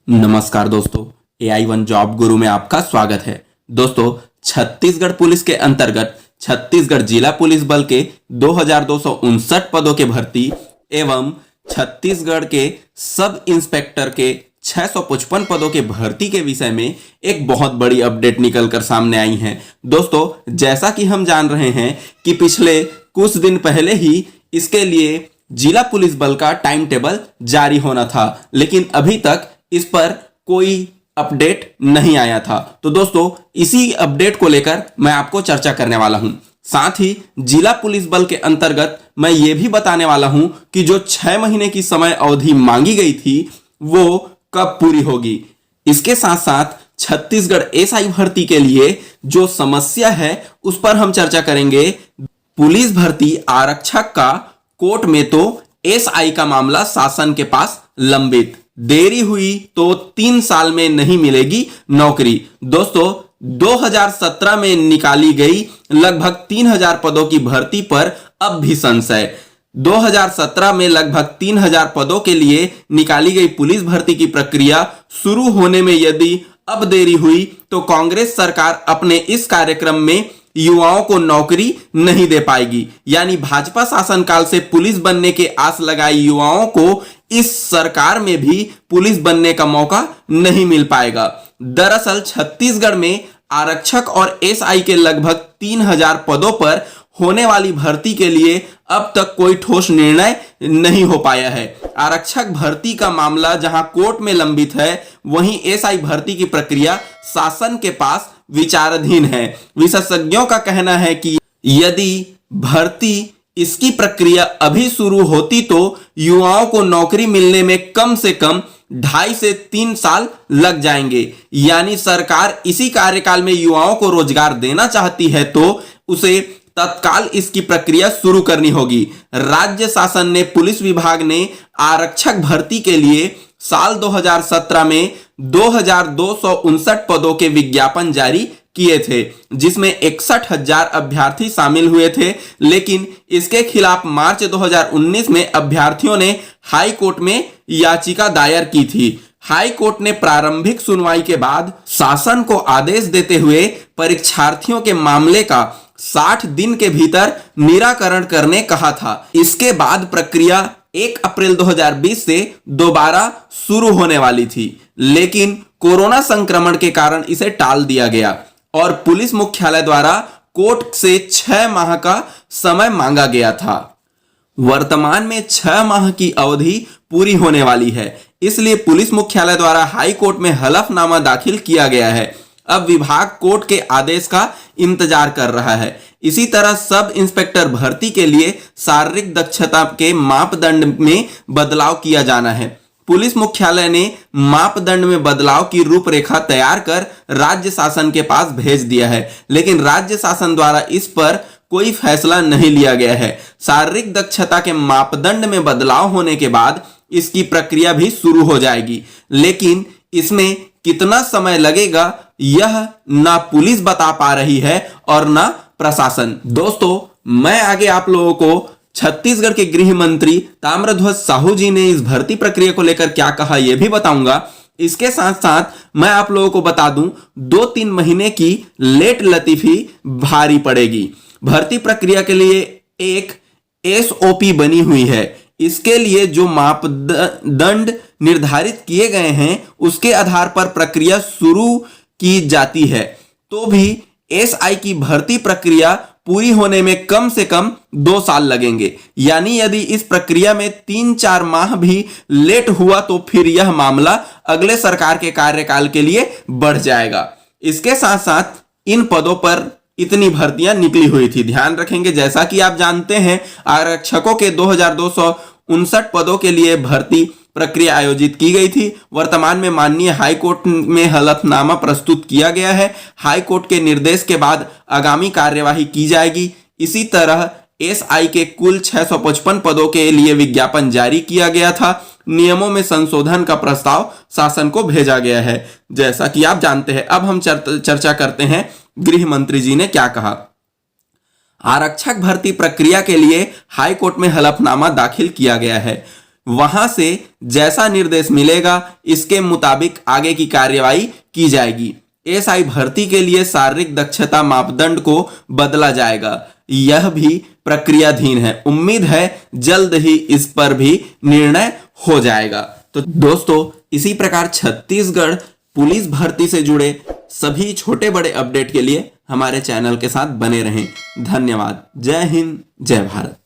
नमस्कार दोस्तों, AI1 job गुरु में आपका स्वागत है। दोस्तों, छत्तीसगढ़ पुलिस के अंतर्गत छत्तीसगढ़ जिला पुलिस बल के 2259 पदों के भर्ती एवं छत्तीसगढ़ के सब इंस्पेक्टर के 655 पदों के भर्ती के विषय में एक बहुत बड़ी अपडेट निकलकर सामने आई है। दोस्तों, जैसा कि हम जान रहे हैं कि पिछले कुछ दिन पहले ही इसके लिए जिला पुलिस बल का टाइम टेबल जारी होना था, लेकिन अभी तक इस पर कोई अपडेट नहीं आया था। तो दोस्तों, इसी अपडेट को लेकर मैं आपको चर्चा करने वाला हूं। साथ ही जिला पुलिस बल के अंतर्गत मैं ये भी बताने वाला हूं कि जो 6 महीने की समय अवधि मांगी गई थी वो कब पूरी होगी। इसके साथ साथ छत्तीसगढ़ एसआई भर्ती के लिए जो समस्या है उस पर हम चर्चा करेंगे। पुलिस भर्ती आरक्षक का कोर्ट में तो एसआई का मामला शासन के पास लंबित, देरी हुई तो 3 साल में नहीं मिलेगी नौकरी। दोस्तों, 2017 में निकाली गई लगभग 3000 पदों की भर्ती पर अब भी संशय। 2017 में लगभग 3000 पदों के लिए निकाली गई पुलिस भर्ती की प्रक्रिया शुरू होने में यदि अब देरी हुई तो कांग्रेस सरकार अपने इस कार्यक्रम में युवाओं को नौकरी नहीं दे पाएगी। यानी भाजपा शासनकाल से पुलिस बनने के आस लगाए युवाओं को इस सरकार में भी पुलिस बनने का मौका नहीं मिल पाएगा। दरअसल छत्तीसगढ़ में आरक्षक और एसआई के लगभग 3000 पदों पर होने वाली भर्ती के लिए अब तक कोई ठोस निर्णय नहीं हो पाया है। आरक्षक भर्ती का मामला जहां कोर्ट में लंबित है, वहीं एसआई भर्ती की प्रक्रिया शासन के पास विचाराधीन है। विशेषज्ञों का कहना है कि यदि भर्ती इसकी प्रक्रिया अभी शुरू होती तो युवाओं को नौकरी मिलने में कम से कम 2.5 से 3 साल लग जाएंगे। यानी सरकार इसी कार्यकाल में युवाओं को रोजगार देना चाहती है तो उसे तत्काल इसकी प्रक्रिया शुरू करनी होगी। राज्य शासन ने पुलिस विभाग ने आरक्षक भर्ती के लिए साल 2017 में 2259 पदों के विज्ञापन जारी किए थे, जिसमें 61,000 अभ्यर्थी शामिल हुए थे। लेकिन इसके खिलाफ मार्च 2019 में अभ्यर्थियों ने हाई कोर्ट में याचिका दायर की थी। हाई कोर्ट ने प्रारंभिक सुनवाई के बाद शासन को आदेश देते हुए परीक्षार्थियों के मामले का 60 दिन के भीतर निराकरण करने कहा था। इसके बाद प्रक्रिया 1 अप्रैल 2020 से दोबारा शुरू होने वाली थी, लेकिन कोरोना संक्रमण के कारण इसे टाल दिया गया और पुलिस मुख्यालय द्वारा कोर्ट से 6 माह का समय मांगा गया था। वर्तमान में 6 माह की अवधि पूरी होने वाली है, इसलिए पुलिस मुख्यालय द्वारा हाई कोर्ट में हलफनामा दाखिल किया गया है। अब विभाग कोर्ट के आदेश का इंतजार कर रहा है। इसी तरह सब इंस्पेक्टर भर्ती के लिए शारीरिक दक्षता के मापदंड में बदलाव किया जाना है। पुलिस मुख्यालय ने मापदंड में बदलाव की रूपरेखा तैयार कर राज्य शासन के पास भेज दिया है, लेकिन राज्य शासन द्वारा इस पर कोई फैसला नहीं लिया गया है। शारीरिक दक्षता के मापदंड में बदलाव होने के बाद इसकी प्रक्रिया भी शुरू हो जाएगी, लेकिन इसमें कितना समय लगेगा यह ना पुलिस बता पा रही है और ना प्रशासन। दोस्तों, मैं आगे आप लोगों को छत्तीसगढ़ के गृह मंत्री ताम्रध्वज साहू जी ने इस भर्ती प्रक्रिया को लेकर क्या कहा यह भी बताऊंगा। इसके साथ साथ मैं आप लोगों को बता दूं 2-3 महीने की लेट लतीफी भारी पड़ेगी। भर्ती प्रक्रिया के लिए एक एसओपी बनी हुई है। इसके लिए जो मापदंड निर्धारित किए गए हैं उसके आधार पर प्रक्रिया शुरू की जाती है, तो भी एसआई की भर्ती प्रक्रिया पूरी होने में कम से कम 2 साल लगेंगे। यानी यदि इस प्रक्रिया में 3-4 माह भी लेट हुआ तो फिर यह मामला अगले सरकार के कार्यकाल के लिए बढ़ जाएगा। इसके साथ साथ इन पदों पर इतनी भर्तियां निकली हुई थी। ध्यान रखेंगे, जैसा कि आप जानते हैं, आरक्षकों के 2259 पदों के लिए भर्ती प्रक्रिया आयोजित की गई थी। वर्तमान में माननीय हाई कोर्ट में हलफनामा प्रस्तुत किया गया है। हाई कोर्ट के निर्देश के बाद आगामी कार्यवाही की जाएगी। इसी तरह एसआई के कुल 655 पदों के लिए विज्ञापन जारी किया गया था। नियमों में संशोधन का प्रस्ताव शासन को भेजा गया है, जैसा कि आप जानते हैं। अब हम चर्चा करते हैं गृह मंत्री जी ने क्या कहा। आरक्षक भर्ती प्रक्रिया के लिए हाई कोर्ट में हलफनामा दाखिल किया गया है। वहां से जैसा निर्देश मिलेगा इसके मुताबिक आगे की कार्यवाही की जाएगी। एएसआई भर्ती के लिए शारीरिक दक्षता मापदंड को बदला जाएगा, यह भी प्रक्रियाधीन है। उम्मीद है जल्द ही इस पर भी निर्णय हो जाएगा। तो दोस्तों, इसी प्रकार छत्तीसगढ़ पुलिस भर्ती से जुड़े सभी छोटे बड़े अपडेट के लिए हमारे चैनल के साथ बने रहें। धन्यवाद। जय हिंद, जय भारत।